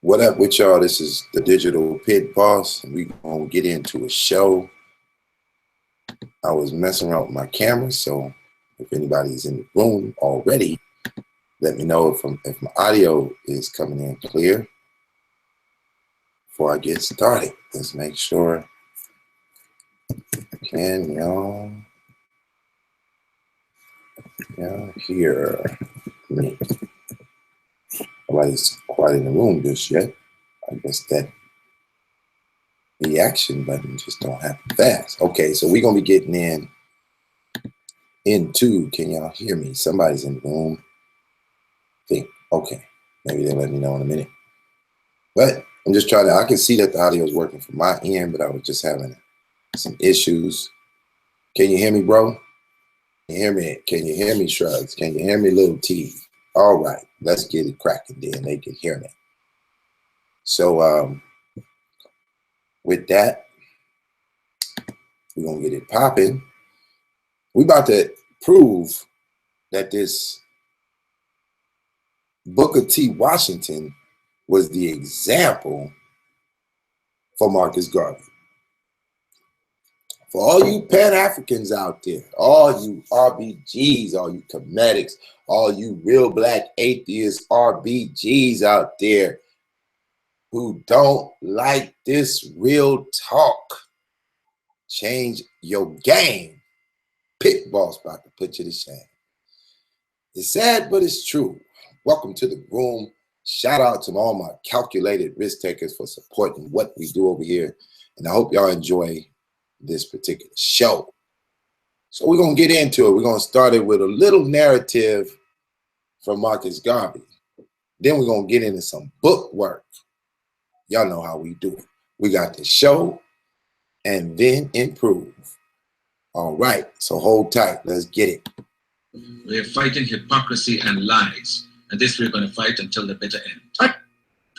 What up with y'all? This is the Digital Pit Boss, and we gonna get into a show. I was messing around with my camera, so if anybody's in the room already, let me know if my audio is coming in clear before I get started. Let's make sure. Can y'all hear me? Nobody's quite in the room just yet. I guess that reaction button just don't happen fast. Okay, so we're gonna be getting into, can y'all hear me? Somebody's in the room. Okay, maybe they'll let me know in a minute. But I'm just trying to, I can see that the audio is working from my end, but I was just having some issues. Can you hear me, bro? Can you hear me? Can you hear me, Shrugs? Can you hear me, Little T? All right, let's get it cracking then. They can hear me. So with that, we're gonna get it popping. We about to prove that this Booker T. Washington was the example for Marcus Garvey. For all you Pan-Africans out there, all you RBGs, all you comedics, all you real black atheist RBGs out there who don't like this real talk, change your game. Pit Boss about to put you to shame. It's sad, but it's true. Welcome to the room. Shout out to all my calculated risk takers for supporting what we do over here. And I hope y'all enjoy this particular show. So we're going to get into it. We're going to start it with a little narrative from Marcus Garvey. Then we're going to get into some book work. Y'all know how we do it. We got the show and then improve. All right, so hold tight. Let's get it. We're fighting hypocrisy and lies, and this we're going to fight until the bitter end. What?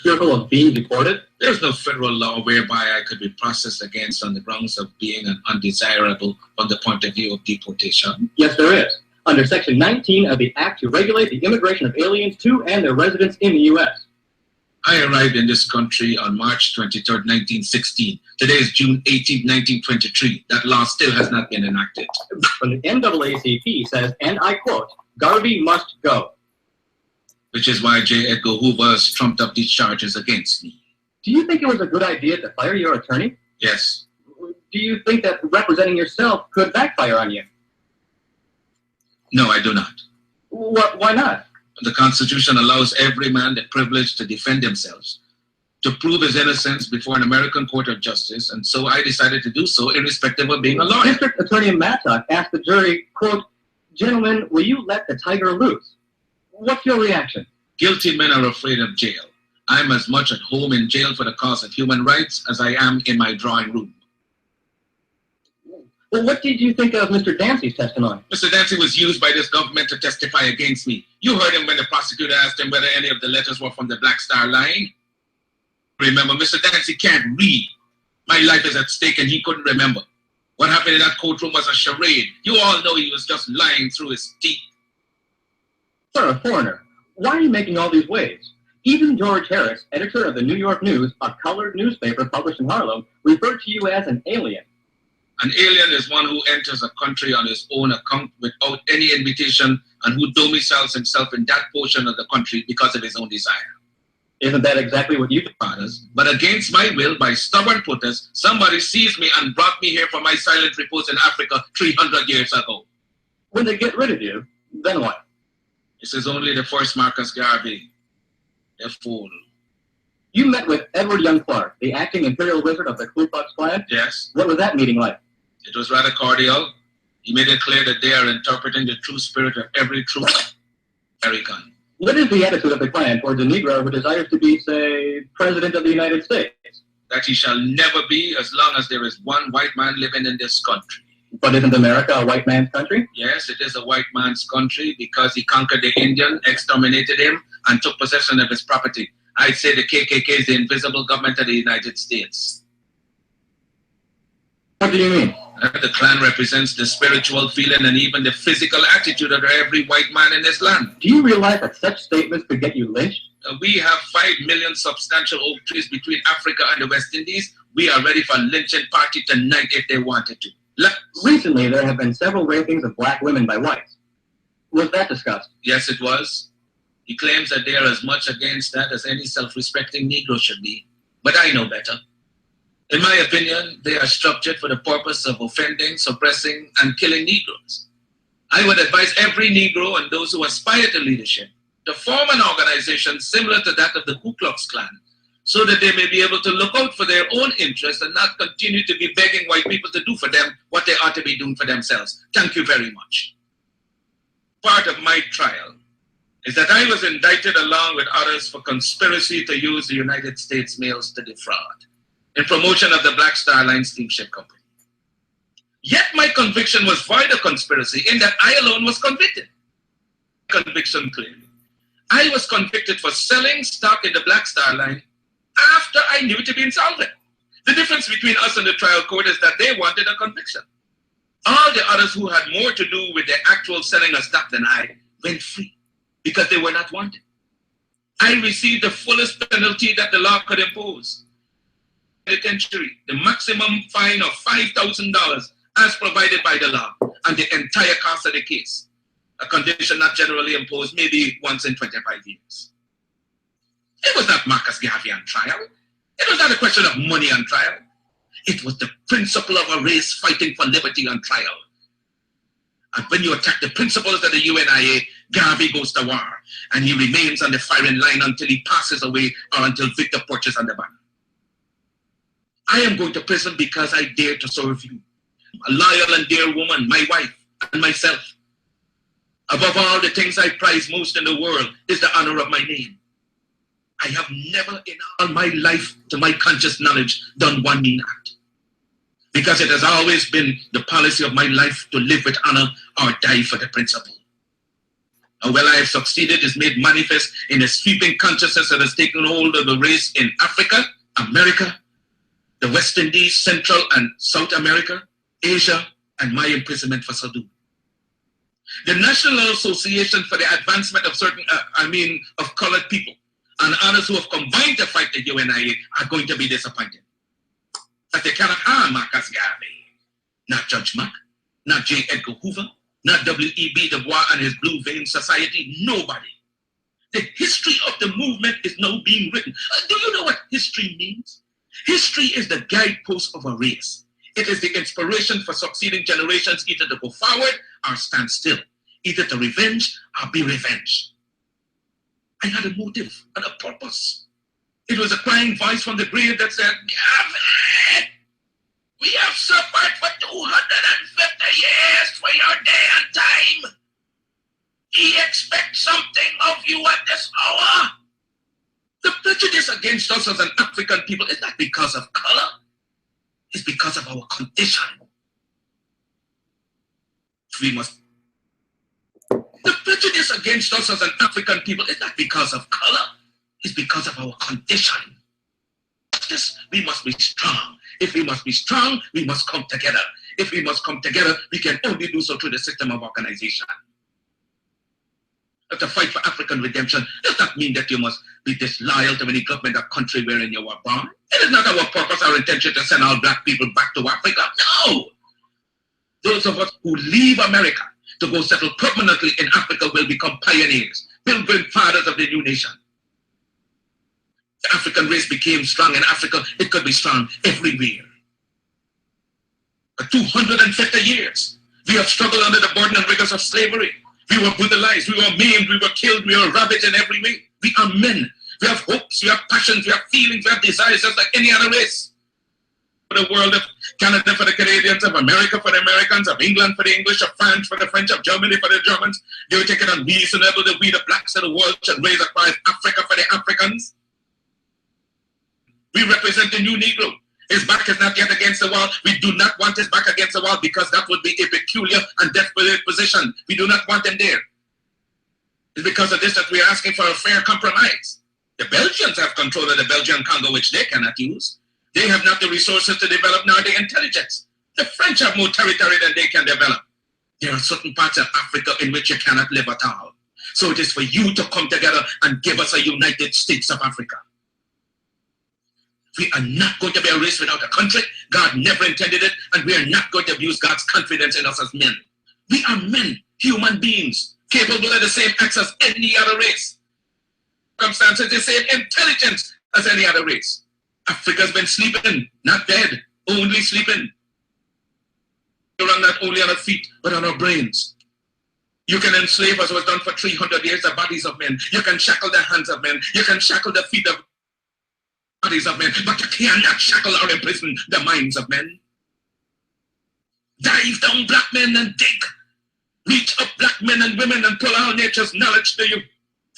Fearful of being deported? There's no federal law whereby I could be processed against on the grounds of being an undesirable from the point of view of deportation. Yes, there is. Under Section 19 of the Act to regulate the immigration of aliens to and their residence in the U.S. I arrived in this country on March 23rd, 1916. Today is June 18, 1923. That law still has not been enacted. But the NAACP says, and I quote, Garvey must go. Which is why J. Edgar Hoover has trumped up these charges against me. Do you think it was a good idea to fire your attorney? Yes. Do you think that representing yourself could backfire on you? No, I do not. Why not? The Constitution allows every man the privilege to defend themselves, to prove his innocence before an American court of justice, and so I decided to do so irrespective of being a lawyer. District Attorney Mattock asked the jury, quote, gentlemen, will you let the tiger loose? What's your reaction? Guilty men are afraid of jail. I'm as much at home in jail for the cause of human rights as I am in my drawing room. Well, what did you think of Mr. Dancy's testimony? Mr. Dancy was used by this government to testify against me. You heard him when the prosecutor asked him whether any of the letters were from the Black Star Line. Remember, Mr. Dancy can't read. My life is at stake and he couldn't remember. What happened in that courtroom was a charade. You all know he was just lying through his teeth. Sir, a foreigner, why are you making all these waves? Even George Harris, editor of the New York News, a colored newspaper published in Harlem, referred to you as an alien. An alien is one who enters a country on his own account without any invitation and who domiciles himself in that portion of the country because of his own desire. Isn't that exactly what you do? Fathers, but against my will, by stubborn protest, somebody seized me and brought me here for my silent repose in Africa 300 years ago. When they get rid of you, then what? This is only the first Marcus Garvey. A fool. You met with Edward Young Clark, the acting imperial wizard of the Ku Klux Klan? Yes. What was that meeting like? It was rather cordial. He made it clear that they are interpreting the true spirit of every true American. What is the attitude of the Klan towards a Negro who desires to be, say, President of the United States? That he shall never be as long as there is one white man living in this country. But isn't America a white man's country? Yes, it is a white man's country because he conquered the Indian, exterminated him, and took possession of his property. I'd say the KKK is the invisible government of the United States. What do you mean? The clan represents the spiritual feeling and even the physical attitude of every white man in this land. Do you realize that such statements could get you lynched? We have 5 million substantial oak trees between Africa and the West Indies. We are ready for a lynching party tonight if they wanted to. Recently, there have been several rapings of black women by whites. Was that discussed? Yes, it was. He claims that they are as much against that as any self-respecting Negro should be. But I know better. In my opinion, they are structured for the purpose of offending, suppressing, and killing Negroes. I would advise every Negro and those who aspire to leadership to form an organization similar to that of the Ku Klux Klan, so that they may be able to look out for their own interests and not continue to be begging white people to do for them what they ought to be doing for themselves. Thank you very much. Part of my trial is that I was indicted along with others for conspiracy to use the United States mails to defraud in promotion of the Black Star Line Steamship Company. Yet my conviction was void of conspiracy in that I alone was convicted. Conviction clearly. I was convicted for selling stock in the Black Star Line after I knew to be insolvent. The difference between us and the trial court is that they wanted a conviction. All the others who had more to do with the actual selling of stock than I went free because they were not wanted. I received the fullest penalty that the law could impose. Penitentiary, the maximum fine of $5,000 as provided by the law, and the entire cost of the case, a condition not generally imposed maybe once in 25 years. It was not Marcus Garvey on trial. It was not a question of money on trial. It was the principle of a race fighting for liberty on trial. And when you attack the principles of the UNIA, Garvey goes to war, and he remains on the firing line until he passes away or until Victor perches on the banner. I am going to prison because I dare to serve you, a loyal and dear woman, my wife, and myself. Above all, the things I prize most in the world is the honor of my name. I have never in all my life, to my conscious knowledge, done one mean act, because it has always been the policy of my life to live with honor or die for the principle. How well I have succeeded is made manifest in a sweeping consciousness that has taken hold of the race in Africa, America, the West Indies, Central and South America, Asia, and my imprisonment for Sodom. The National Association for the Advancement of of colored people and others who have combined to fight the UNIA are going to be disappointed. That they cannot harm Marcus Garvey, not Judge Mack, not J. Edgar Hoover, not W.E.B. Du Bois and his Blue Vein Society, nobody. The history of the movement is now being written. Do you know what history means? History is the guidepost of a race. It is the inspiration for succeeding generations either to go forward or stand still, either to revenge or be revenged. I had a motive and a purpose. It was a crying voice from the grave that said, Garvey, we have suffered for 250 years for your day and time. He expects something of you at this hour. The prejudice against us as an African people is not because of color. It's because of our condition. The prejudice against us as an African people is not because of color. It's because of our condition. This, we must be strong. If we must be strong, we must come together. If we must come together, we can only do so through the system of organization. But to fight for African redemption does not mean that you must be disloyal to any government or country wherein you were born. It is not our purpose or intention to send all black people back to Africa. No! Those of us who leave America to go settle permanently in Africa will become pioneers, pilgrim fathers of the new nation. The African race became strong in Africa. It could be strong everywhere. For 250 years, we have struggled under the burden and rigors of slavery. We were brutalized, we were maimed, we were killed, we were ravaged in every way. We are men. We have hopes, we have passions, we have feelings, we have desires just like any other race. For the world, of Canada for the Canadians, of America for the Americans, of England for the English, of France for the French, of Germany for the Germans. They were taking on reasonable that we, the blacks of the world, should raise a cry of Africa for the Africans. We represent the new Negro. His back is not yet against the wall. We do not want his back against the wall because that would be a peculiar and desperate position. We do not want him there. It's because of this that we are asking for a fair compromise. The Belgians have control of the Belgian Congo, which they cannot use. They have not the resources to develop nor the intelligence. The French have more territory than they can develop. There are certain parts of Africa in which you cannot live at all. So it is for you to come together and give us a United States of Africa. We are not going to be a race without a country. God never intended it, and we are not going to abuse God's confidence in us as men. We are men, human beings, capable of the same acts as any other race. Circumstances, the same intelligence as any other race. Africa's been sleeping, not dead, only sleeping. Around not only on our feet, but on our brains. You can enslave, as was done for 300 years, the bodies of men. You can shackle the hands of men. You can shackle the feet of bodies of men, but you cannot shackle or imprison the minds of men. Dive down, black men, and dig. Reach up, black men and women, and pull all nature's knowledge to you.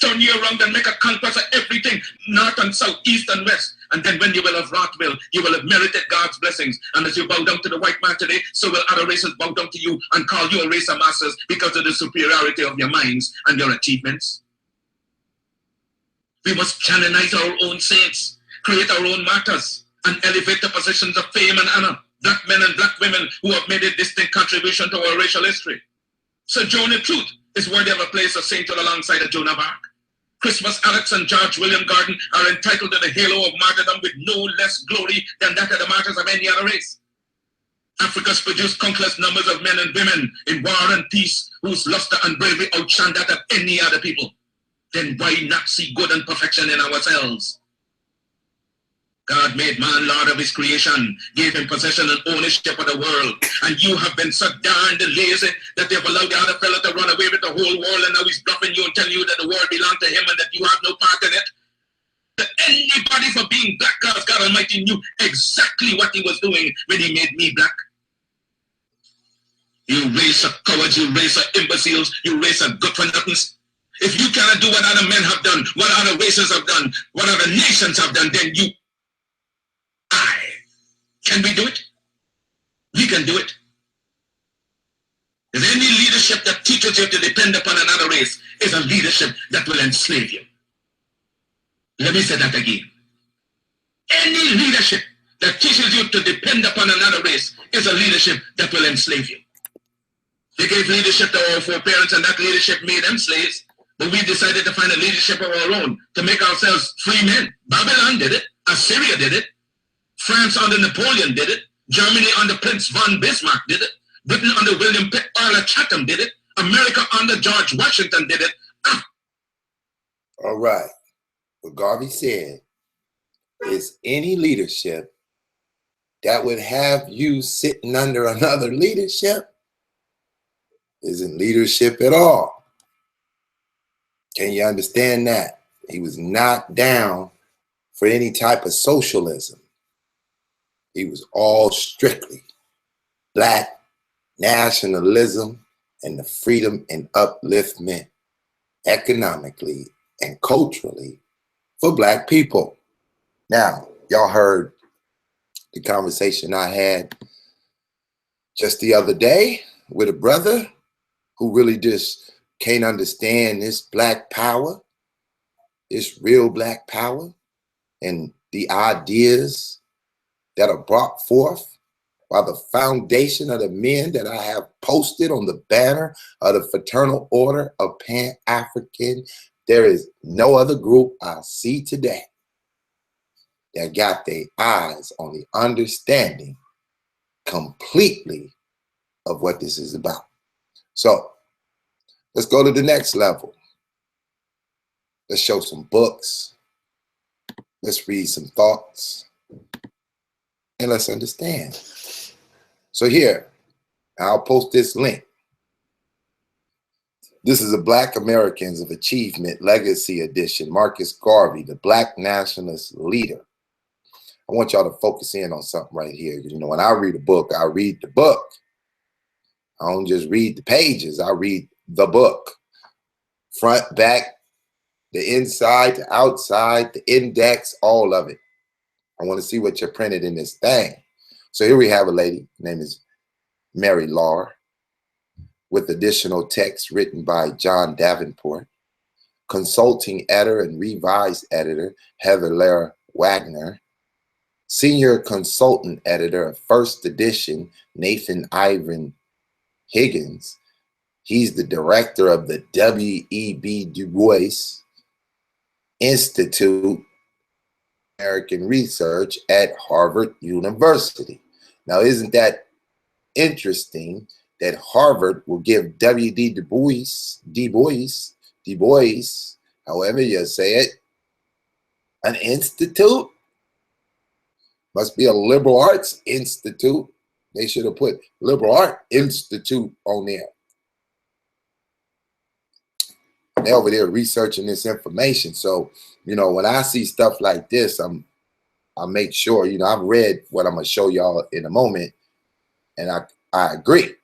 Turn you around and make a conquest of everything, north and south, east and west. And then when you will have wrought well, you will have merited God's blessings. And as you bow down to the white man today, so will other races bow down to you and call you a race of masters because of the superiority of your minds and your achievements. We must canonize our own saints, create our own martyrs, and elevate the positions of fame and honor. Black men and black women who have made a distinct contribution to our racial history. So Joan in Truth is worthy of a place of sainthood alongside of Joan of Arc. Christmas Alex and George William Gordon are entitled to the halo of martyrdom with no less glory than that of the martyrs of any other race. Africa's produced countless numbers of men and women in war and peace whose luster and bravery outshine that of any other people. Then why not see good and perfection in ourselves? God made man Lord of his creation, gave him possession and ownership of the world. And you have been so darned lazy that they've allowed the other fellow to run away with the whole world, and now he's bluffing you and telling you that the world belongs to him and that you have no part in it. That anybody for being black, God Almighty knew exactly what he was doing when he made me black. You race of cowards, you race of imbeciles, you race of good-for-nothings. If you cannot do what other men have done, what other races have done, what other nations have done, then you can we do it? We can do it. If any leadership that teaches you to depend upon another race is a leadership that will enslave you. Let me say that again. Any leadership that teaches you to depend upon another race is a leadership that will enslave you. They gave leadership to our foreparents, and that leadership made them slaves. But we decided to find a leadership of our own to make ourselves free men. Babylon did it. Assyria did it. France under Napoleon did it. Germany under Prince von Bismarck did it. Britain under William Pitt, Earl of Chatham did it. America under George Washington did it. All right. What Garvey said is any leadership that would have you sitting under another leadership isn't leadership at all. Can you understand that? He was not down for any type of socialism. He was all strictly black nationalism and the freedom and upliftment economically and culturally for black people. Now, y'all heard the conversation I had just the other day with a brother who really just can't understand this black power, this real black power, and the ideas that are brought forth by the foundation of the men that I have posted on the banner of the Fraternal Order of Pan-African. There is no other group I see today that got their eyes on the understanding completely of what this is about. So let's go to the next level. Let's show some books. Let's read some thoughts. And let's understand. So here, I'll post this link. This is a Black Americans of Achievement Legacy Edition. Marcus Garvey, the Black nationalist leader. I want y'all to focus in on something right here. You know, when I read a book, I read the book. I don't just read the pages. I read the book. Front, back, the inside, the outside, the index, all of it. I want to see what you're printed in this thing. So here we have a lady. Her name is Mary Lahr, with additional text written by John Davenport, consulting editor and revised editor Heather Lara Wagner, Senior consultant editor of First Edition, Nathan Ivan Higgins. He's the director of the W.E.B. Du Bois Institute American Research at Harvard University. Now, isn't that interesting that Harvard will give W.D. Du Bois, however you say it, an institute? Must be a liberal arts institute. They should have put Liberal Art Institute on there. They're over there researching this information. So, you know, when I see stuff like this, I make sure, you know, I've read what I'm going to show y'all in a moment, and I agree.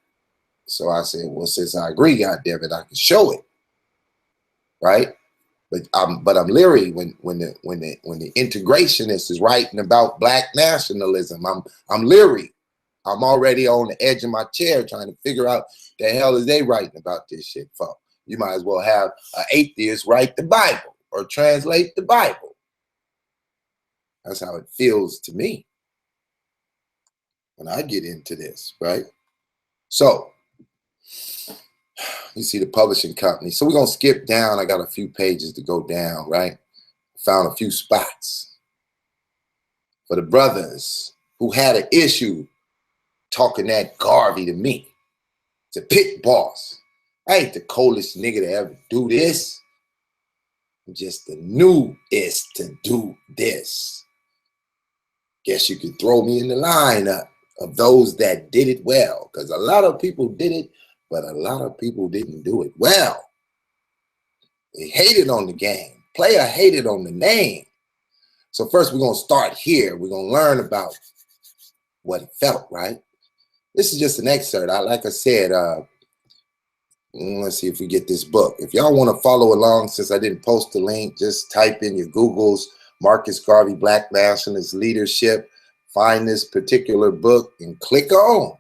So I said, well, since I agree, goddammit, I can show it, right? But I'm leery when the integrationist is writing about black nationalism. I'm leery. I'm already on the edge of my chair trying to figure out the hell is they writing about this shit for. You might as well have an atheist write the Bible or translate the Bible. That's how it feels to me when I get into this, right? So you see the publishing company. So we're going to skip down. I got a few pages to go down, right? Found a few spots for the brothers who had an issue talking that Garvey to me. It's a pit boss. I ain't the coldest nigga to ever do this. I'm just the newest to do this. Guess you could throw me in the lineup of those that did it well, because a lot of people did it, but a lot of people didn't do it well. They hated on the game. Player hated on the name. So first we're going to start here. We're going to learn about what it felt, right? This is just an excerpt. Like I said, let's see if we get this book. If y'all want to follow along, since I didn't post the link, just type in your Googles, Marcus Garvey, Black Nationalist Leadership. Find this particular book and click on.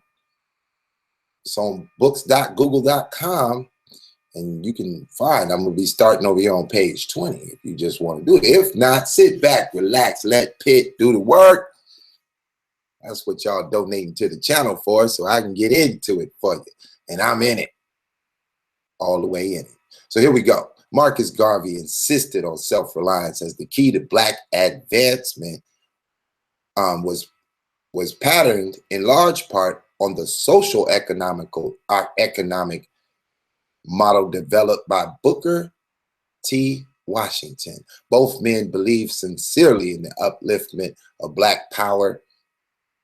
It's on books.google.com, and you can find. I'm going to be starting over here on page 20 if you just want to do it. If not, sit back, relax, let Pitt do the work. That's what y'all donating to the channel for, so I can get into it for you. And I'm in it, all the way in it. So here we go. Marcus Garvey insisted on self-reliance as the key to black advancement. Was patterned in large part on the social economic model developed by Booker T. Washington. Both men believed sincerely in the upliftment of black power,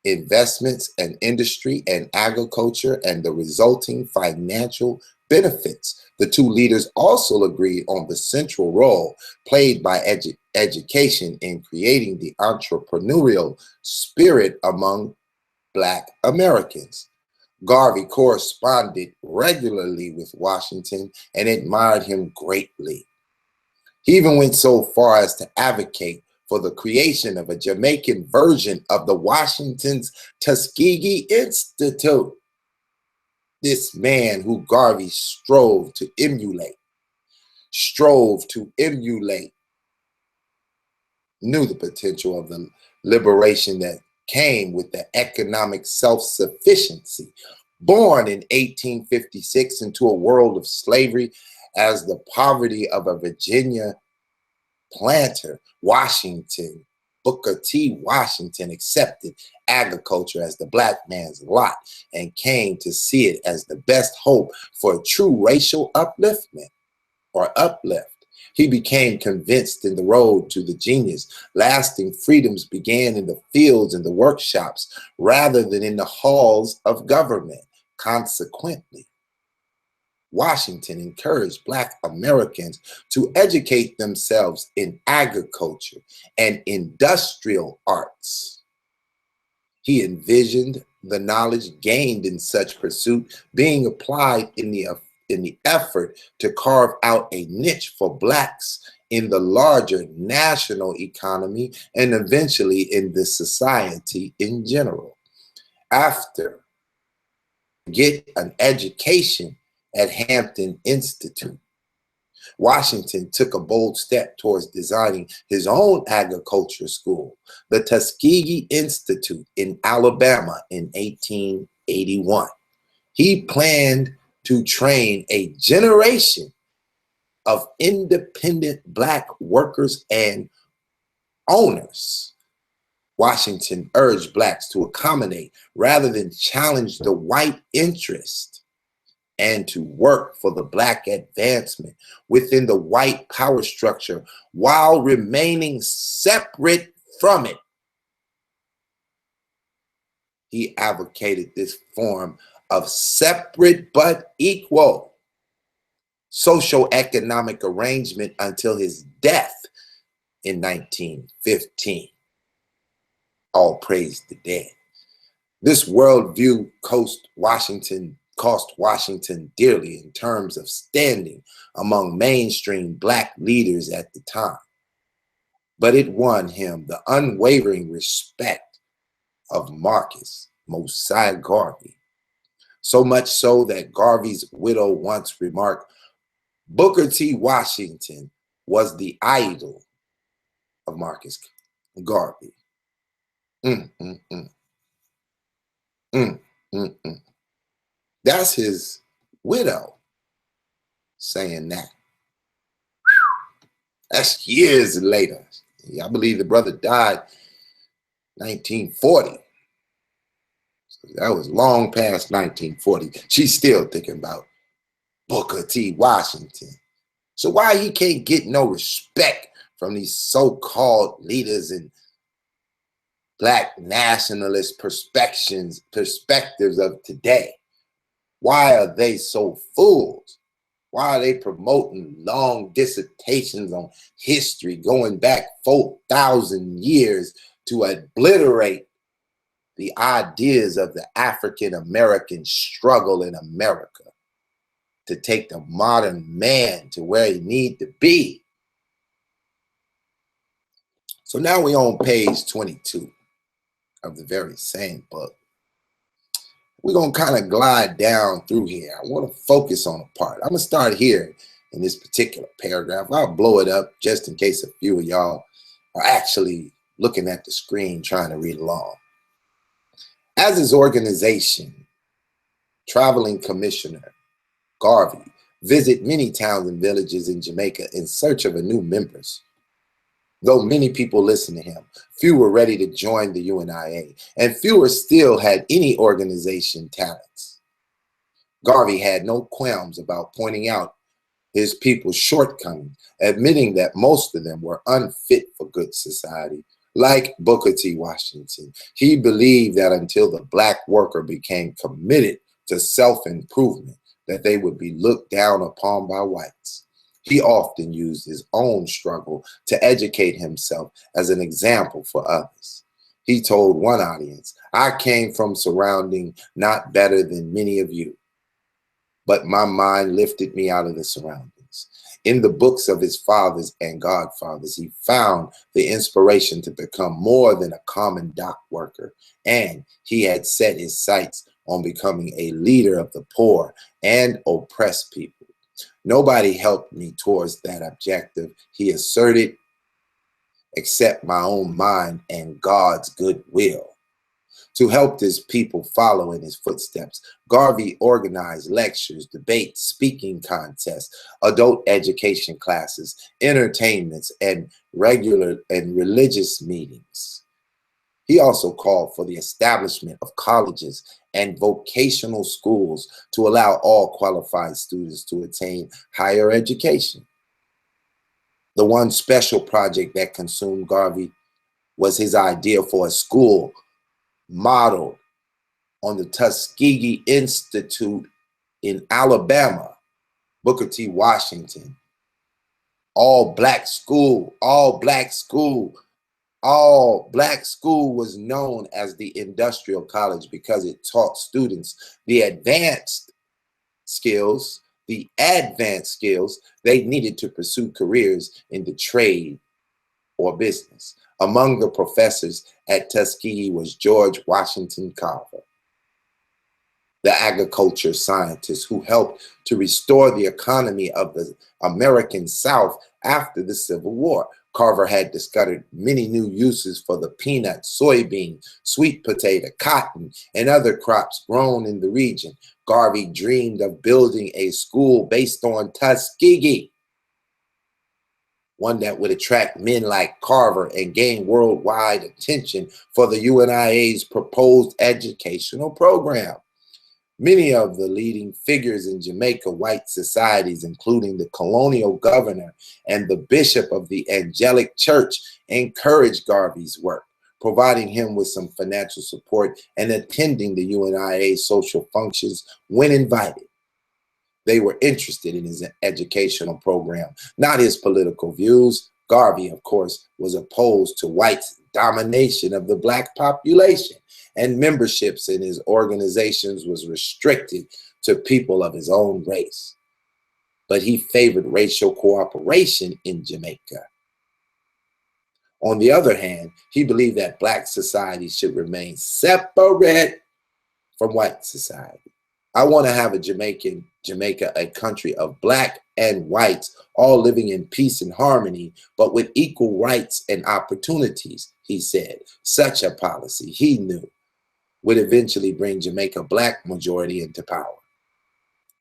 investments and industry and agriculture, and the resulting financial benefits. The two leaders also agreed on the central role played by education in creating the entrepreneurial spirit among Black Americans. Garvey corresponded regularly with Washington and admired him greatly. He even went so far as to advocate for the creation of a Jamaican version of the Washington's Tuskegee Institute. This man who Garvey strove to emulate, knew the potential of the liberation that came with the economic self-sufficiency. Born in 1856 into a world of slavery as the poverty of a Virginia planter, Booker T. Washington accepted agriculture as the black man's lot and came to see it as the best hope for a true racial uplift. He became convinced in the road to the genius. Lasting freedoms began in the fields and the workshops rather than in the halls of government. Consequently, Washington encouraged Black Americans to educate themselves in agriculture and industrial arts. He envisioned the knowledge gained in such pursuit being applied in the effort to carve out a niche for Blacks in the larger national economy and eventually in the society in general. After get an education at Hampton Institute, Washington took a bold step towards designing his own agriculture school, the Tuskegee Institute in Alabama in 1881. He planned to train a generation of independent Black workers and owners. Washington urged Blacks to accommodate rather than challenge the white interest, and to work for the Black advancement within the white power structure while remaining separate from it. He advocated this form of separate but equal socio-economic arrangement until his death in 1915. All praise the dead. This worldview cost Washington dearly in terms of standing among mainstream Black leaders at the time. But it won him the unwavering respect of Marcus Mosiah Garvey. So much so that Garvey's widow once remarked, Booker T. Washington was the idol of Marcus Garvey. That's his widow saying that. That's years later. I believe the brother died 1940. So that was long past 1940. She's still thinking about Booker T. Washington. So why he can't get no respect from these so-called leaders and Black nationalist perspectives of today? Why are they so fooled? Why are they promoting long dissertations on history going back 4,000 years to obliterate the ideas of the African American struggle in America, to take the modern man to where he needs to be? So now we're on page 22 of the very same book. We're going to kind of glide down through here. I want to focus on a part. I'm going to start here in this particular paragraph. I'll blow it up just in case a few of y'all are actually looking at the screen trying to read along. As his organization, traveling commissioner Garvey visit many towns and villages in Jamaica in search of new members. Though many people listened to him, few were ready to join the UNIA, and fewer still had any organization talents. Garvey had no qualms about pointing out his people's shortcomings, admitting that most of them were unfit for good society. Like Booker T. Washington, he believed that until the Black worker became committed to self-improvement, that they would be looked down upon by whites. He often used his own struggle to educate himself as an example for others. He told one audience, I came from surrounding not better than many of you, but my mind lifted me out of the surroundings. In the books of his fathers and godfathers, he found the inspiration to become more than a common dock worker, and he had set his sights on becoming a leader of the poor and oppressed people. Nobody helped me towards that objective, he asserted, except my own mind and God's goodwill. To help his people follow in his footsteps, Garvey organized lectures, debates, speaking contests, adult education classes, entertainments, and regular and religious meetings. He also called for the establishment of colleges and vocational schools to allow all qualified students to attain higher education. The one special project that consumed Garvey was his idea for a school modeled on the Tuskegee Institute in Alabama. Booker T. Washington, all black school was known as the Industrial College because it taught students the advanced skills they needed to pursue careers in the trade or business. Among the professors at Tuskegee was George Washington Carver. the agriculture scientist who helped to restore the economy of the American South after the Civil War. Carver had discovered many new uses for the peanut, soybean, sweet potato, cotton, and other crops grown in the region. Garvey dreamed of building a school based on Tuskegee, one that would attract men like Carver and gain worldwide attention for the UNIA's proposed educational program. Many of the leading figures in Jamaica white societies, including the colonial governor and the bishop of the Angelic Church, encouraged Garvey's work, providing him with some financial support and attending the UNIA social functions when invited. They were interested in his educational program, not his political views. Garvey, of course, was opposed to whites' domination of the black population, and memberships in his organizations was restricted to people of his own race. But he favored racial cooperation in Jamaica. On the other hand, he believed that black society should remain separate from white society. I want to have Jamaica a country of black and whites, all living in peace and harmony, but with equal rights and opportunities, he said. Such a policy, he knew, would eventually bring Jamaica black majority into power.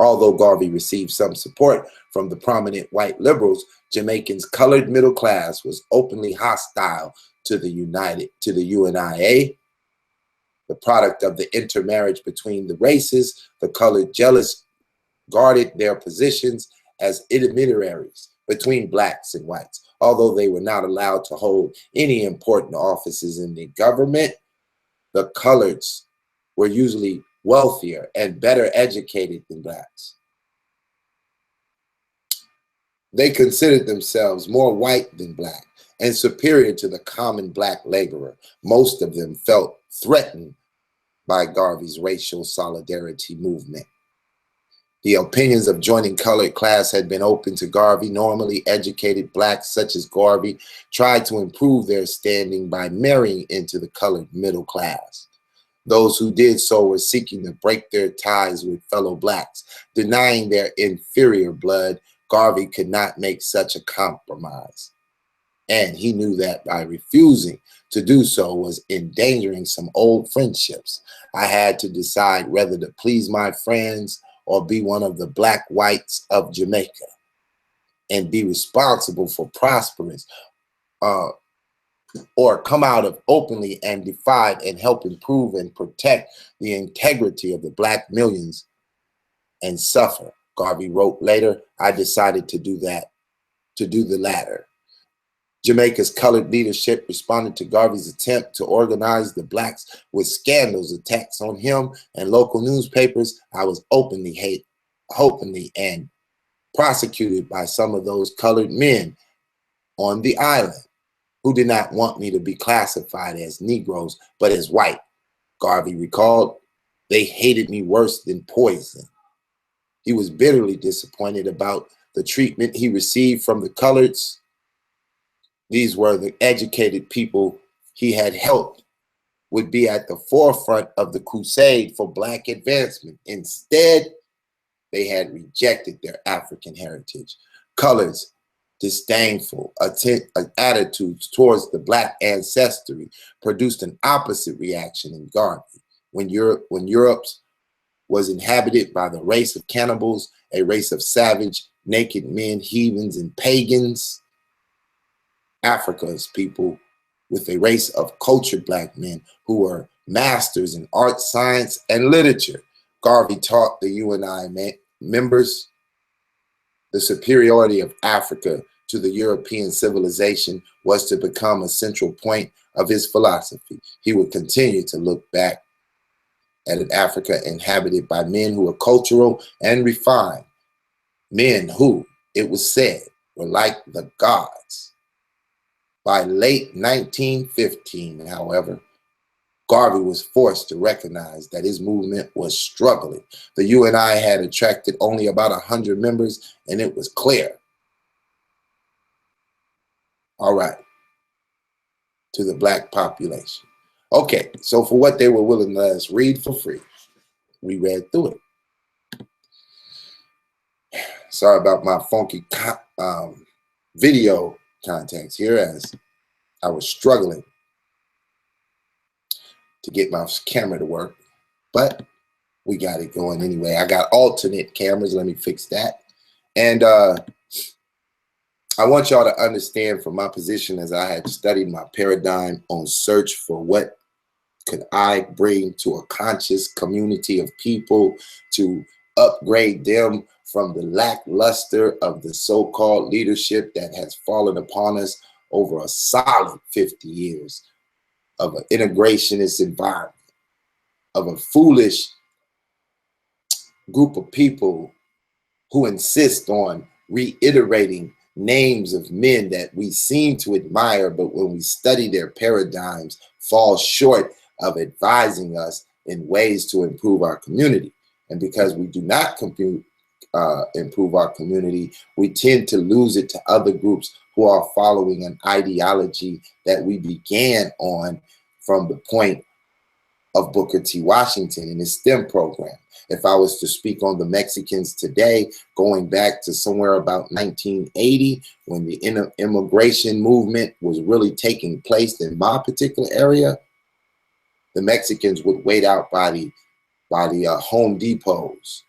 Although Garvey received some support from the prominent white liberals, Jamaicans' colored middle class was openly hostile to the UNIA. The product of the intermarriage between the races, the colored jealous guarded their positions as intermediaries between blacks and whites. Although they were not allowed to hold any important offices in the government, the coloreds were usually wealthier and better educated than blacks. They considered themselves more white than black and superior to the common black laborer. Most of them felt threatened by Garvey's racial solidarity movement. The opinions of joining colored class had been open to Garvey. Normally educated blacks such as Garvey tried to improve their standing by marrying into the colored middle class. Those who did so were seeking to break their ties with fellow blacks, denying their inferior blood. Garvey could not make such a compromise. And he knew that by refusing to do so was endangering some old friendships. I had to decide whether to please my friends or be one of the black whites of Jamaica and be responsible for prosperous or come out of openly and defy and help improve and protect the integrity of the black millions and suffer. Garvey wrote later, I decided to do the latter. Jamaica's colored leadership responded to Garvey's attempt to organize the blacks with scandals, attacks on him, and local newspapers. I was openly and prosecuted by some of those colored men on the island who did not want me to be classified as Negroes, but as white. Garvey recalled, they hated me worse than poison. He was bitterly disappointed about the treatment he received from the coloreds. These were the educated people he had helped would be at the forefront of the crusade for black advancement. Instead, they had rejected their African heritage. Coloreds' disdainful attitudes towards the black ancestry produced an opposite reaction in Garvey. When Europe was inhabited by the race of cannibals, a race of savage, naked men, heathens, and pagans, Africa's people with a race of cultured black men who were masters in art, science, and literature. Garvey taught the UNI members the superiority of Africa to the European civilization was to become a central point of his philosophy. He would continue to look back at an Africa inhabited by men who were cultural and refined, men who, it was said, were like the gods. By late 1915, however, Garvey was forced to recognize that his movement was struggling. The UNI had attracted only about 100 members, and it was clear. All right, to the black population. Okay, so for what they were willing to let us read for free. we read through it. Sorry about my funky video context here, as I was struggling to get my camera to work, but we got it going anyway. I got alternate cameras. Let me fix that. And I want y'all to understand from my position, as I had studied my paradigm on search for what could I bring to a conscious community of people to upgrade them from the lackluster of the so-called leadership that has fallen upon us over a solid 50 years of an integrationist environment, of a foolish group of people who insist on reiterating names of men that we seem to admire, but when we study their paradigms, fall short of advising us in ways to improve our community. And because we do not improve our community, we tend to lose it to other groups who are following an ideology that we began on from the point of Booker T. Washington and his STEM program. If I was to speak on the Mexicans today, going back to somewhere about 1980, when the immigration movement was really taking place in my particular area, the Mexicans would wait out by the Home Depots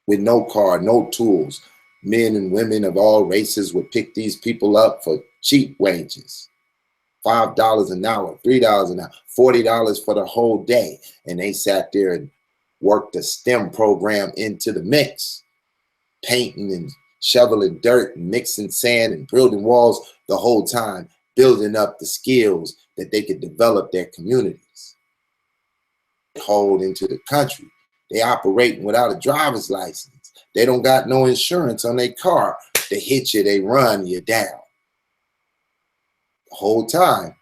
with no car, no tools. Men and women of all races would pick these people up for cheap wages. $5 an hour, $3 an hour, $40 for the whole day. And they sat there and worked the STEM program into the mix, painting and shoveling dirt and mixing sand and building walls the whole time, building up the skills that they could develop their communities. Hold into the country. They operating without a driver's license. They don't got no insurance on their car. They hit you, they run you down. The whole time,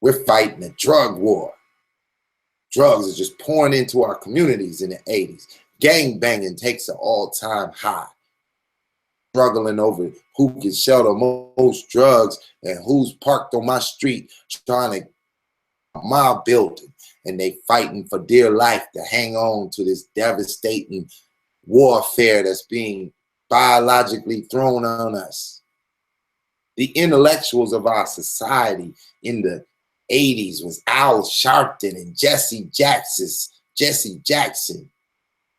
we're fighting a drug war. Drugs are just pouring into our communities in the 80s. Gang banging takes an all-time high. Struggling over who can sell the most drugs and who's parked on my street trying to my building. And they fighting for dear life to hang on to this devastating warfare that's being biologically thrown on us. The intellectuals of our society in the 80s was Al Sharpton and Jesse Jackson.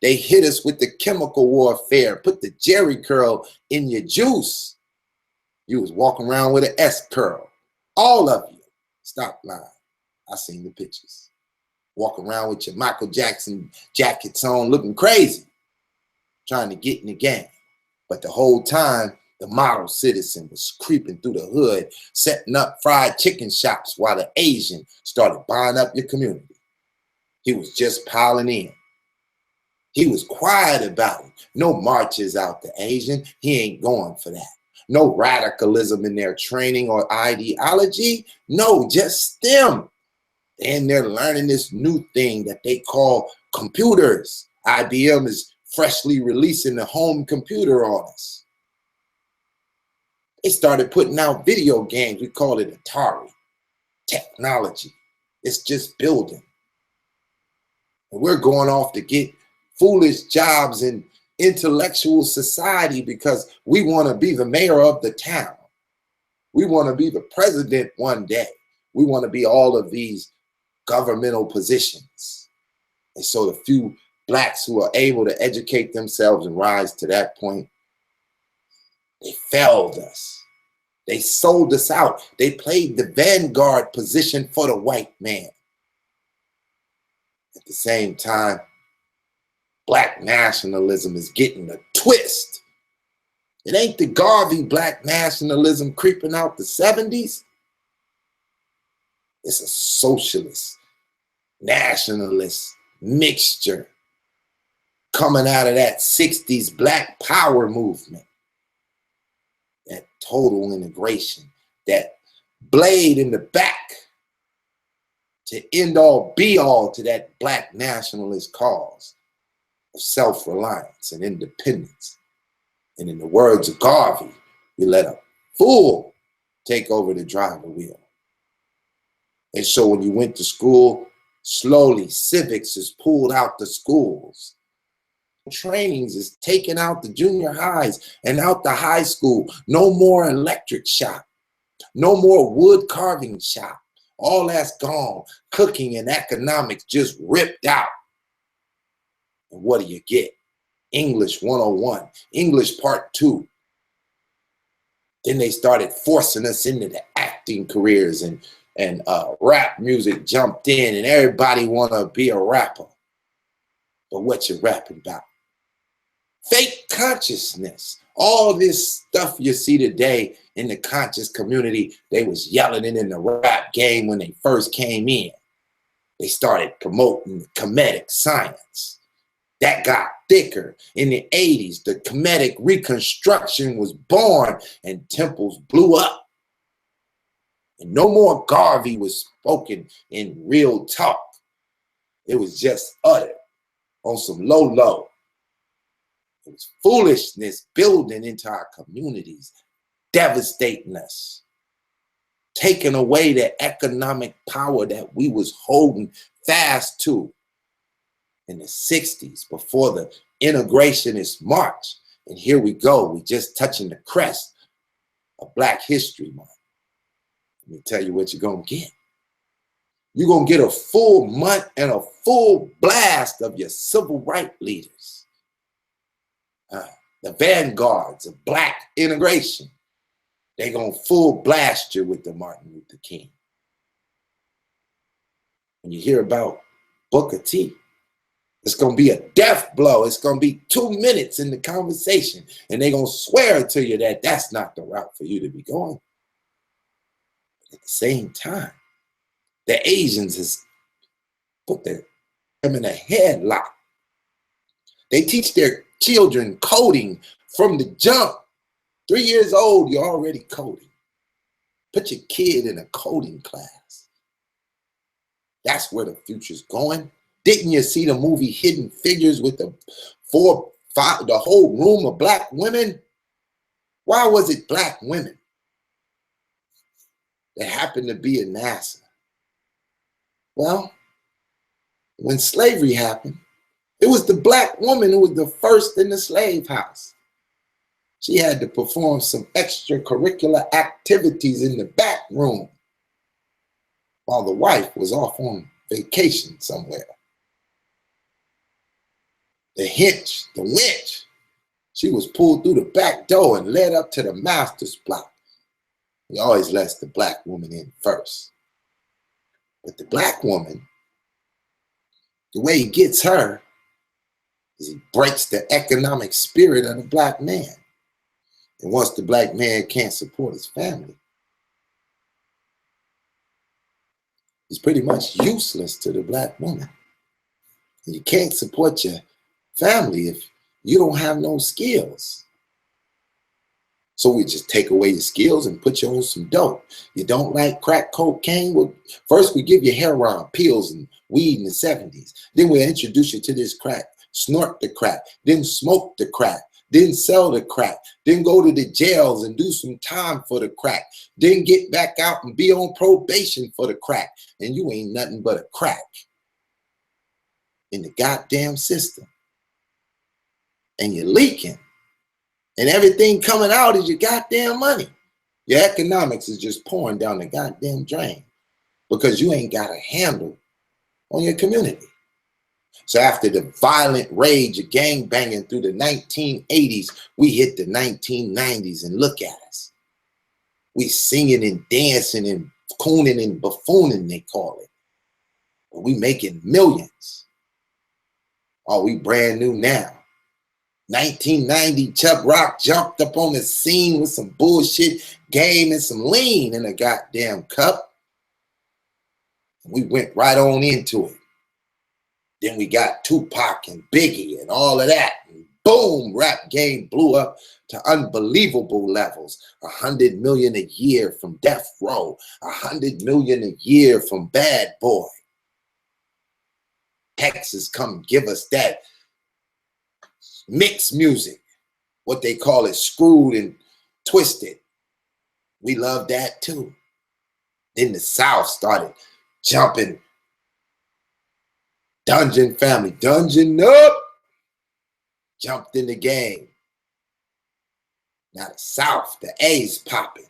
They hit us with the chemical warfare, put the Jerry curl in your juice. You was walking around with an S curl. All of you. Stop lying. I seen the pictures. Walking around with your Michael Jackson jackets on, looking crazy, trying to get in the game. But the whole time, the model citizen was creeping through the hood, setting up fried chicken shops while the Asian started buying up your community. He was just piling in. He was quiet about it. No marches out the Asian. He ain't going for that. No radicalism in their training or ideology. No, just STEM. And they're learning this new thing that they call computers. IBM is freshly releasing the home computer on us. They started putting out video games. We call it Atari. Technology. It's just building. And we're going off to get foolish jobs in intellectual society because we want to be the mayor of the town. We want to be the president one day. We want to be all of these governmental positions. And so the few blacks who are able to educate themselves and rise to that point, they failed us. They sold us out. They played the vanguard position for the white man. At the same time, black nationalism is getting a twist. It ain't the Garvey black nationalism creeping out the 70s. It's a socialist, nationalist mixture coming out of that 60s black power movement. That total integration, that blade in the back to end all be all to that black nationalist cause of self-reliance and independence. And in the words of Garvey, we let a fool take over the driver wheel. And so when you went to school, Slowly, civics is pulled out the schools. Trainings is taken out the junior highs and out the high school. No more electric shop. No more wood carving shop. All that's gone. Cooking and economics just ripped out. And what do you get? English 101, English Part 2. Then they started forcing us into the acting careers, and rap music jumped in, and everybody want to be a rapper. But what you rapping about? Fake consciousness. All this stuff you see today in the conscious community, they was yelling it in the rap game when they first came in. They started promoting comedic science. That got thicker. In the 80s, the comedic reconstruction was born and temples blew up. And no more Garvey was spoken in real talk. It was just uttered on some low. It was foolishness building into our communities, devastating us, taking away the economic power that we was holding fast to in the 60s before the integrationist march. And here we go. We just touching the crest of Black History Month. Let me tell you what you're going to get. You're going to get a full month and a full blast of your civil rights leaders. The vanguards of Black integration. They're going to full blast you with the Martin Luther King. When you hear about Booker T, it's going to be a death blow. It's going to be 2 minutes in the conversation, and they're going to swear to you that that's not the route for you to be going. But at the same time, the Asians has put them in a headlock. They teach their children coding from the jump. 3 years old, you're already coding. Put your kid in a coding class. That's where the future's going. Didn't you see the movie Hidden Figures with the whole room of Black women? Why was it Black women that happened to be in NASA? Well, when slavery happened, it was the Black woman who was the first in the slave house. She had to perform some extracurricular activities in the back room while the wife was off on vacation somewhere. The winch, she was pulled through the back door and led up to the master's block. He always lets the Black woman in first. But the Black woman, the way he gets her is he breaks the economic spirit of the Black man. And once the Black man can't support his family, he's pretty much useless to the Black woman. And you can't support your family if you don't have no skills. So we just take away your skills and put you on some dope. You don't like crack cocaine? Well, first we give you heroin, pills, and weed in the 70s. Then we'll introduce you to this crack. Snort the crack, then smoke the crack, then sell the crack, then go to the jails and do some time for the crack, then get back out and be on probation for the crack. And you ain't nothing but a crack in the goddamn system. And you're leaking. And everything coming out is your goddamn money. Your economics is just pouring down the goddamn drain because you ain't got a handle on your community. So after the violent rage of gangbanging through the 1980s, we hit the 1990s and look at us. We singing and dancing and cooning and buffooning, they call it. But we making millions. Oh, we brand new now. 1990, Chubb Rock jumped up on the scene with some bullshit game and some lean in a goddamn cup. We went right on into it. Then we got Tupac and Biggie and all of that. And boom, rap game blew up to unbelievable levels. 100 million a year from Death Row. 100 million a year from Bad Boy. Texas come give us that mixed music. What they call it, screwed and twisted. We love that too. Then the South started jumping Dungeon family, dungeon up. Jumped in the game. Now the South, the A's popping.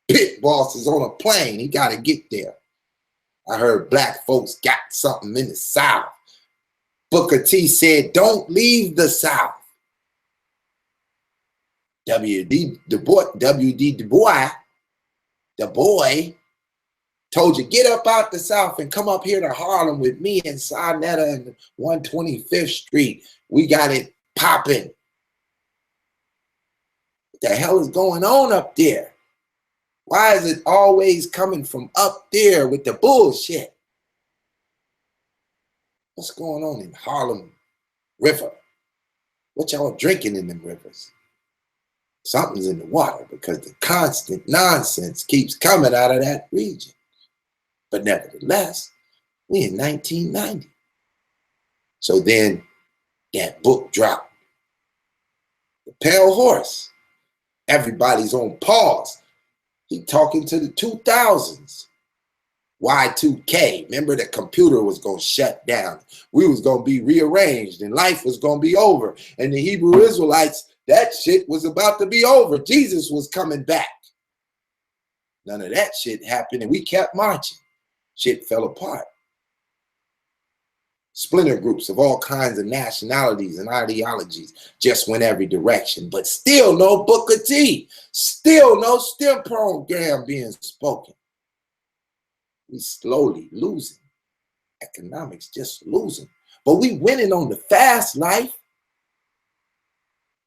Pit boss is on a plane. He got to get there. I heard black folks got something in the South. Booker T said, don't leave the South. W.D. Du Bois, the boy, told you, get up out the South and come up here to Harlem with me and Sarnetta and 125th Street. We got it popping. What the hell is going on up there? Why is it always coming from up there with the bullshit? What's going on in Harlem River? What y'all drinking in them rivers? Something's in the water because the constant nonsense keeps coming out of that region. But nevertheless, we in 1990. So then that book dropped. The Pale Horse. Everybody's on pause. He talking to the 2000s. Y2K. Remember, the computer was going to shut down. We was going to be rearranged and life was going to be over. And the Hebrew Israelites, that shit was about to be over. Jesus was coming back. None of that shit happened and we kept marching. Shit fell apart. Splinter groups of all kinds of nationalities and ideologies just went every direction, but still no Booker T, still no STEM program being spoken. We slowly losing. Economics just losing. But we winning on the fast life.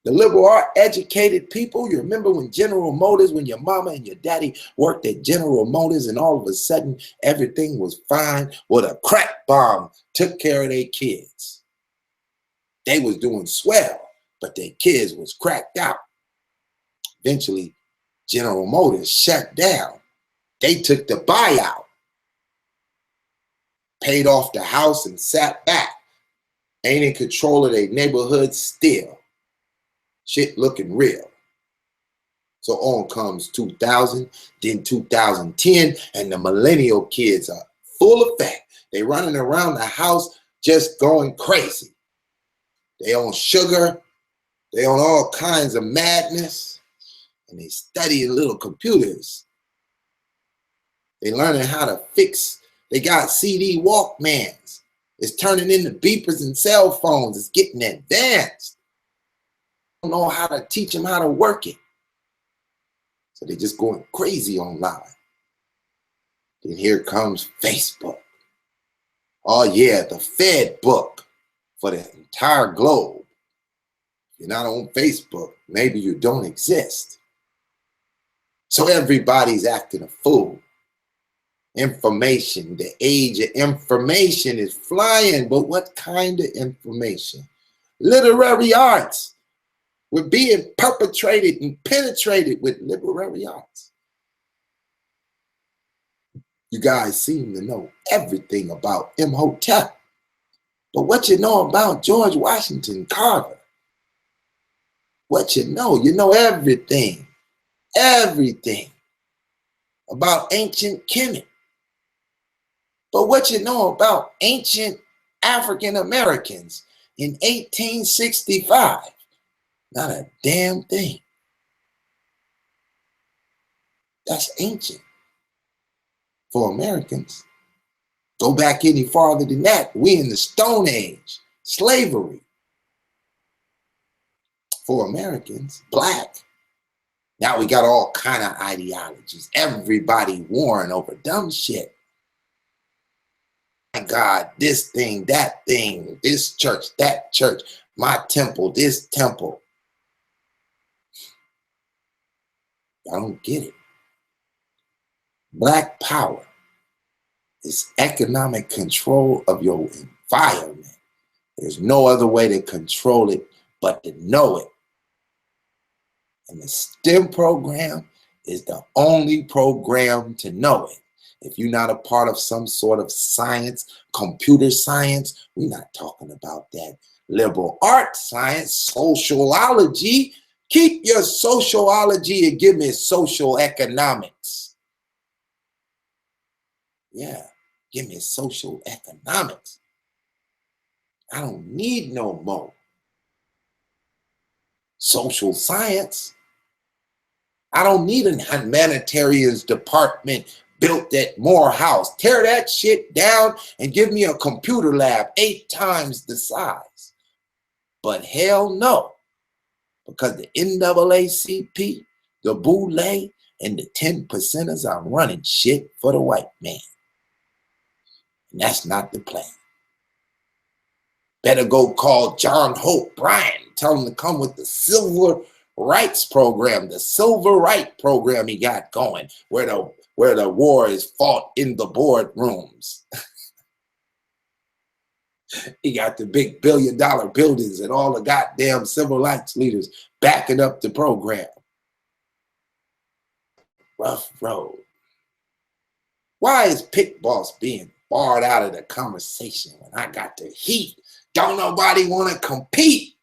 The liberal art educated people, you remember when General Motors, when your mama and your daddy worked at General Motors and all of a sudden everything was fine? Well, a crack bomb took care of their kids. They was doing swell, but their kids was cracked out. Eventually, General Motors shut down. They took the buyout, paid off the house and sat back. Ain't in control of their neighborhood still. Shit looking real. So on comes 2000, then 2010, and the millennial kids are full effect. They running around the house just going crazy. They on sugar, they on all kinds of madness, and they studying little computers. They learning how to fix, they got CD Walkmans. It's turning into beepers and cell phones. It's getting advanced. Don't know how to teach them how to work it. So they're just going crazy online. Then here comes Facebook. Oh yeah, the Fed book for the entire globe. If you're not on Facebook, maybe you don't exist. So everybody's acting a fool. Information, the age of information is flying, but what kind of information? Literary arts. We're being perpetrated and penetrated with literary arts. You guys seem to know everything about Imhotep. But what you know about George Washington Carver? What you know everything. Everything about ancient Kemet. But what you know about ancient African Americans in 1865? Not a damn thing. That's ancient for Americans. Go back any farther than that. We in the Stone Age, slavery. For Americans, black. Now we got all kind of ideologies. Everybody warring over dumb shit. My God, this thing, that thing, this church, that church, my temple, this temple. I don't get it. Black power is economic control of your environment. There's no other way to control it but to know it. And the STEM program is the only program to know it. If you're not a part of some sort of science, computer science, we're not talking about that. Liberal arts science, sociology. Keep your sociology and give me social economics. Yeah, give me social economics. I don't need no more social science. I don't need a humanitarians department built at Morehouse. Tear that shit down and give me a computer lab 8 times the size. But hell no, because the NAACP, the Boule, and the 10%ers are running shit for the white man. And that's not the plan. Better go call John Hope Bryan, tell him to come with the Civil Rights program, the Civil Rights program he got going, where the war is fought in the boardrooms. He got the big billion-dollar buildings and all the goddamn civil rights leaders backing up the program. Rough road. Why is Pit Boss being barred out of the conversation when I got the heat? Don't nobody want to compete.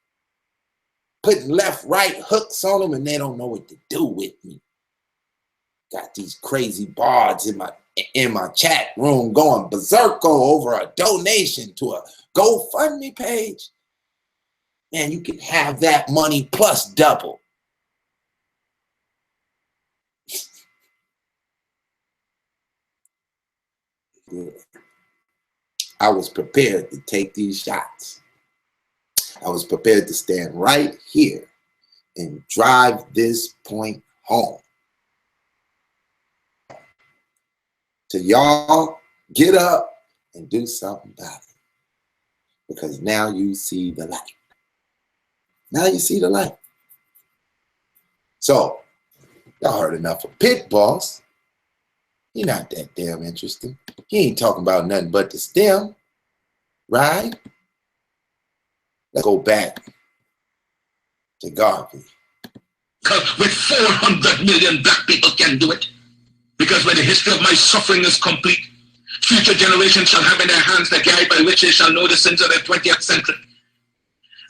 Putting left, right hooks on them and they don't know what to do with me. Got these crazy bards in my chat room going berserko over a donation to a GoFundMe page. Man, you can have that money plus double. Good. I was prepared to take these shots. I was prepared to stand right here and drive this point home. So y'all get up and do something about it. Because now you see the light. Now you see the light. So, y'all heard enough of Pit Boss. He not that damn interesting. He ain't talking about nothing but the stem, right? Let's go back to Garvey. With 400 million black people can do it. Because when the history of my suffering is complete, future generations shall have in their hands the guide by which they shall know the sins of the 20th century.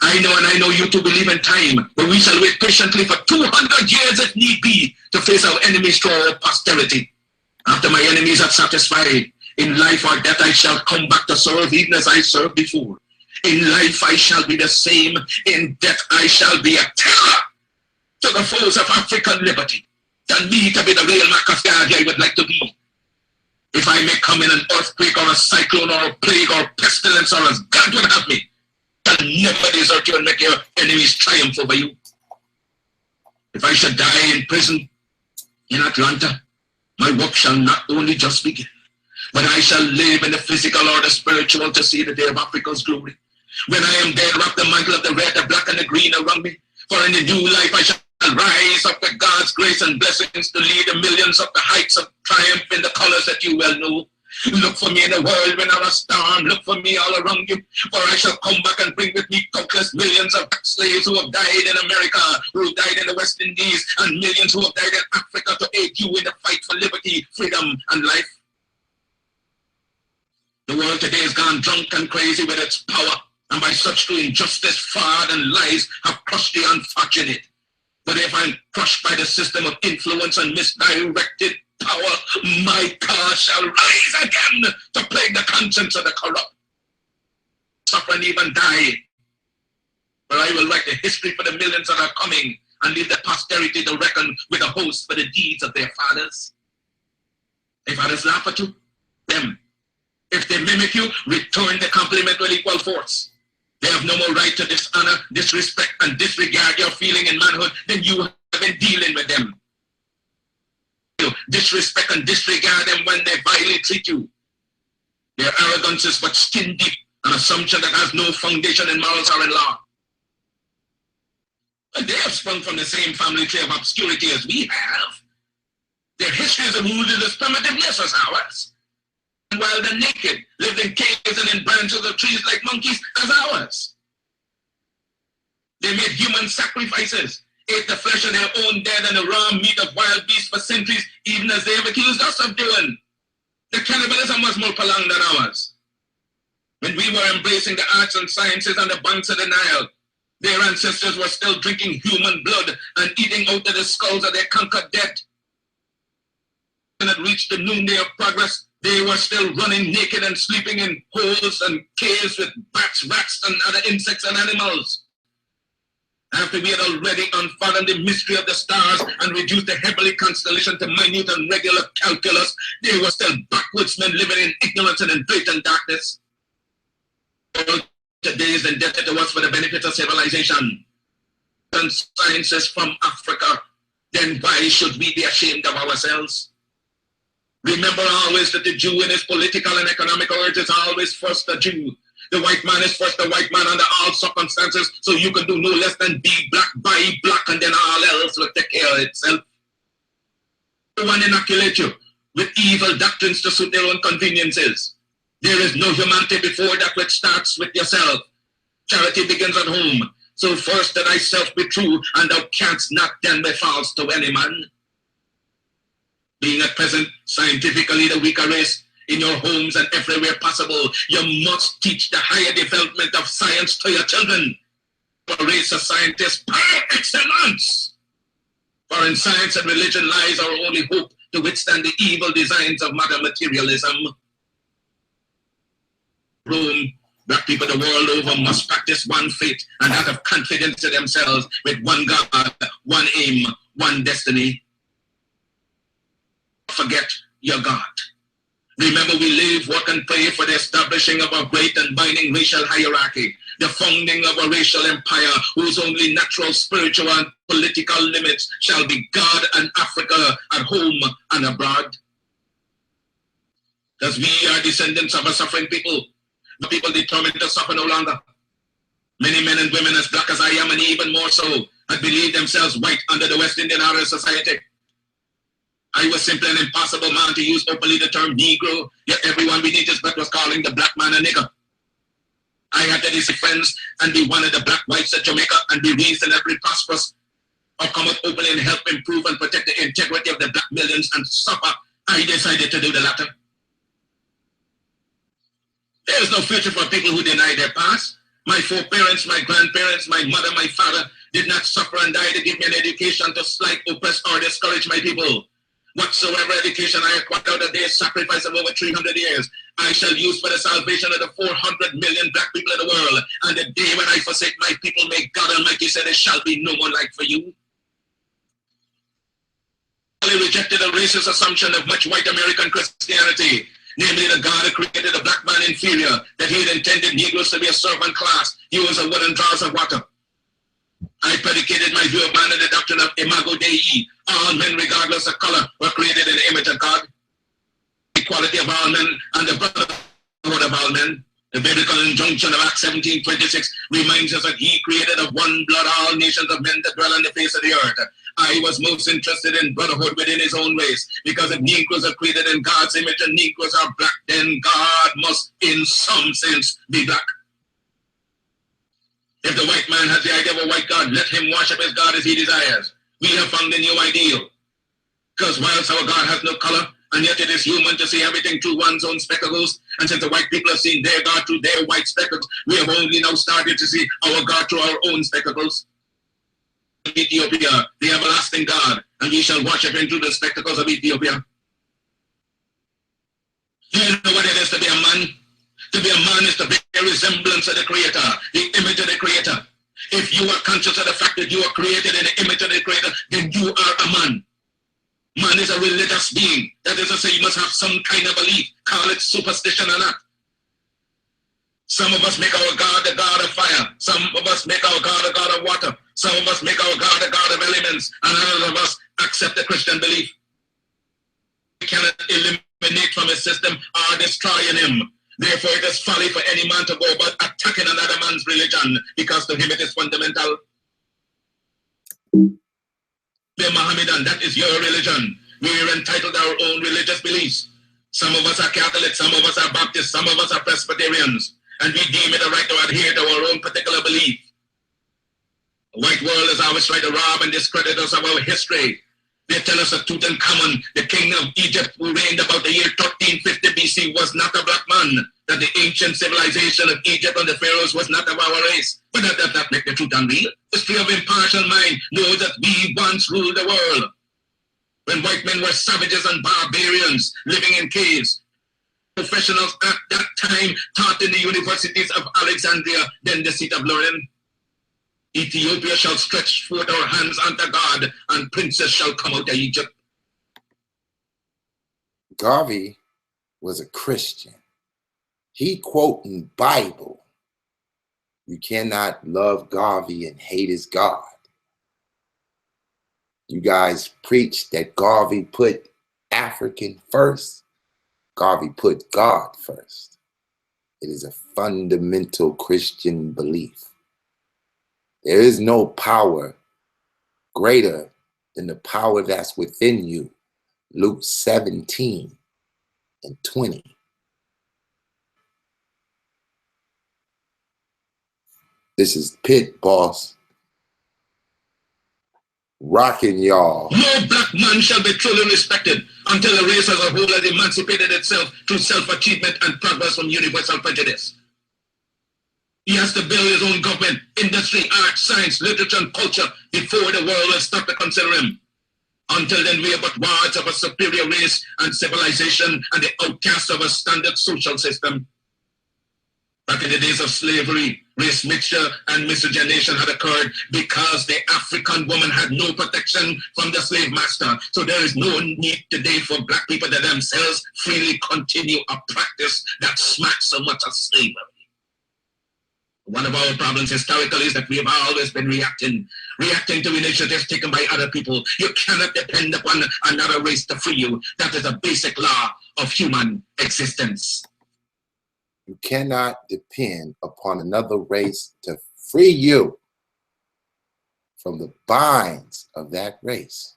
I know, and I know you to believe in time, but we shall wait patiently for 200 years if need be to face our enemies to our posterity. After my enemies are satisfied, in life or death I shall come back to serve even as I served before. In life I shall be the same, in death I shall be a terror to the foes of African liberty. Than me to be the real Machiavelli I would like to be. If I may come in an earthquake or a cyclone or a plague or pestilence or as God would have me, I'll never desert you and make your enemies triumph over you. If I should die in prison in Atlanta, my work shall not only just begin, but I shall live in the physical or the spiritual to see the day of Africa's glory. When I am dead, wrap the mantle of the red, the black, and the green around me, for in the new life I shall rise up with God's grace and blessings to lead the millions up the heights of triumph in the colors that you well know. Look for me in the world when I'm a storm. Look for me all around you, for I shall come back and bring with me countless millions of slaves who have died in America, who have died in the West Indies, and millions who have died in Africa to aid you in the fight for liberty, freedom, and life. The world today has gone drunk and crazy with its power, and by such doing injustice, fraud, and lies have crushed the unfortunate. But if I'm crushed by the system of influence and misdirected power, my cause shall rise again to plague the conscience of the corrupt, suffer and even die. But I will write the history for the millions that are coming and leave the posterity to reckon with the host for the deeds of their fathers. If others laugh at you, them. If they mimic you, return the compliment with equal force. They have no more right to dishonor, disrespect, and disregard your feeling in manhood than you have been dealing with them. You disrespect and disregard them when they vilely treat you. Their arrogance is but skin deep, an assumption that has no foundation in morals or in law. But they have sprung from the same family tree of obscurity as we have. Their history is rooted as primitiveness as ours. While the naked lived in caves and in branches of trees like monkeys as ours. They made human sacrifices, ate the flesh of their own dead and the raw meat of wild beasts for centuries, even as they have accused us of doing. The cannibalism was more prolonged than ours. When we were embracing the arts and sciences on the banks of the Nile, their ancestors were still drinking human blood and eating out of the skulls of their conquered dead. And had reached the noonday of progress, They were still running naked and sleeping in holes and caves with bats, rats, and other insects and animals. After we had already unfathomed the mystery of the stars and reduced the heavenly constellation to minute and regular calculus, they were still backwoodsmen living in ignorance and in blatant darkness. The world today is indebted to us for the benefit of civilization and sciences from Africa. Then why should we be ashamed of ourselves? Remember always that the Jew in his political and economical urge is always first a Jew. The white man is first the white man under all circumstances, so you can do no less than be black, buy black, and then all else will take care of itself. Everyone inoculate you with evil doctrines to suit their own conveniences. There is no humanity before that which starts with yourself. Charity begins at home. So first that thyself be true, and thou canst not then be false to any man. Being at present scientifically the weaker race, in your homes and everywhere possible, you must teach the higher development of science to your children. A race of scientists par excellence. For in science and religion lies our only hope to withstand the evil designs of modern materialism. Rome, black people the world over must practice one faith and that of confidence in themselves with one God, one aim, one destiny. Forget your God. Remember, we live, work, and pray for the establishing of a great and binding racial hierarchy, the founding of a racial empire whose only natural, spiritual, and political limits shall be God and Africa at home and abroad. Because we are descendants of a suffering people, the people determined to suffer no longer. Many men and women as black as I am, and even more so, had believed themselves white under the West Indian Aryan Society. I was simply an impossible man to use openly the term Negro, yet everyone beneath his breath was calling the black man a nigger. I had to deceive friends and be one of the black whites at Jamaica and be reasonably prosperous, or come out openly and help improve and protect the integrity of the black millions and suffer. I decided to do the latter. There is no future for people who deny their past. My foreparents, my grandparents, my mother, my father did not suffer and die to give me an education to slight, oppress, or discourage my people. Whatsoever education I acquired out of their sacrifice of over 300 years, I shall use for the salvation of the 400 million black people in the world. And the day when I forsake my people, may God Almighty say there shall be no more like for you. I rejected a racist assumption of much white American Christianity, namely that God had created a black man inferior, that he had intended Negroes to be a servant class. He was a wooden drawers of water. I predicated my view of man in the doctrine of Imago Dei. All men, regardless of color, were created in the image of God. Equality of all men and the brotherhood of all men. The biblical injunction of Acts 17:26 reminds us that he created of one blood all nations of men that dwell on the face of the earth. I was most interested in brotherhood within his own race, because if Negroes are created in God's image and Negroes are black, then God must in some sense be black. If the white man has the idea of a white God, let him worship his God as he desires. We have found a new ideal. Because whilst our God has no color, and yet it is human to see everything through one's own spectacles, and since the white people have seen their God through their white spectacles, we have only now started to see our God through our own spectacles. Ethiopia, the everlasting God, and we shall worship him through the spectacles of Ethiopia. Do you know what it is to be a man? To be a man is to bear a resemblance of the Creator, the image of the Creator. If you are conscious of the fact that you are created in the image of the Creator, then you are a man. Man is a religious being. That is to say, you must have some kind of belief. Call it superstition or not. Some of us make our God the God of fire. Some of us make our God a God of water. Some of us make our God a God of elements. And others of us accept the Christian belief. We cannot eliminate from his system or destroy in him. Therefore, it is folly for any man to go about attacking another man's religion, because to him it is fundamental. Be Mohammedan, that is your religion. We are entitled to our own religious beliefs. Some of us are Catholics, some of us are Baptists, some of us are Presbyterians, and we deem it a right to adhere to our own particular belief. The white world has always tried to rob and discredit us of our history. They tell us that Tutankhamun, the king of Egypt, who reigned about the year 1350 BC, was not a black man, that the ancient civilization of Egypt and the pharaohs was not of our race. But that does not make the truth unreal. The history of impartial mind knows that we once ruled the world, when white men were savages and barbarians living in caves. Professionals at that time taught in the universities of Alexandria, then the seat of learning. Ethiopia shall stretch forth our hands unto God, and princes shall come out of Egypt. Garvey was a Christian. He quoting Bible. You cannot love Garvey and hate his God. You guys preach that Garvey put African first. Garvey put God first. It is a fundamental Christian belief. There is no power greater than the power that's within you. Luke 17:20. This is Pit Boss rocking y'all. No black man shall be truly respected until the race as a whole has emancipated itself through self-achievement and progress from universal prejudice. He has to build his own government, industry, art, science, literature, and culture before the world will stop to consider him. Until then, we are but wards of a superior race and civilization and the outcasts of a standard social system. Back in the days of slavery, race mixture and miscegenation had occurred because the African woman had no protection from the slave master. So there is no need today for black people to themselves freely continue a practice that smacks so much of slavery. One of our problems historically is that we have always been reacting to initiatives taken by other people. You cannot depend upon another race to free you. That is a basic law of human existence. You cannot depend upon another race to free you from the binds of that race.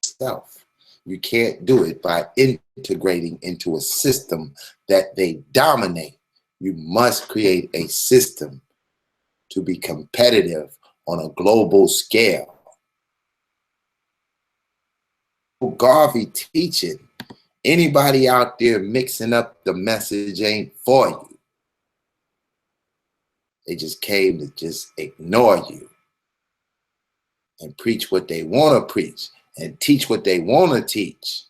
Self. You can't do it by integrating into a system that they dominate. You must create a system to be competitive on a global scale. Garvey teaching, anybody out there mixing up the message ain't for you. They just came to just ignore you and preach what they want to preach and teach what they want to teach.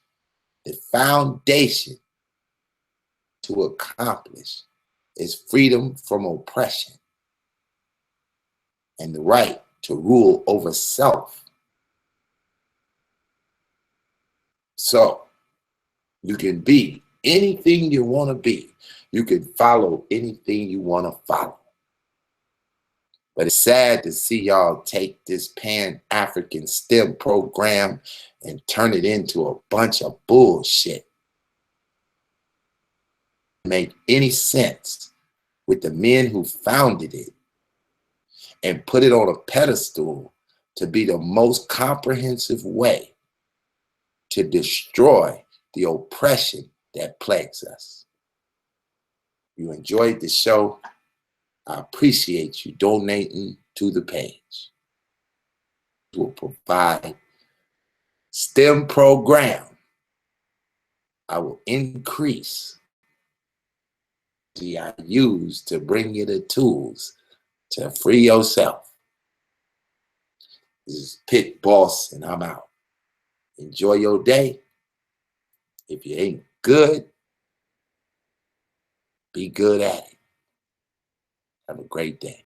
The foundation to accomplish is freedom from oppression and the right to rule over self. So you can be anything you want to be. You can follow anything you want to follow. But it's sad to see y'all take this Pan-African STEM program and turn it into a bunch of bullshit. Make any sense with the men who founded it and put it on a pedestal to be the most comprehensive way to destroy the oppression that plagues us. You enjoyed the show. I appreciate you donating to the page. We'll provide STEM program. I will increase I use to bring you the tools to free yourself. This is Pit Boss, and I'm out. Enjoy your day. If you ain't good, be good at it. Have a great day.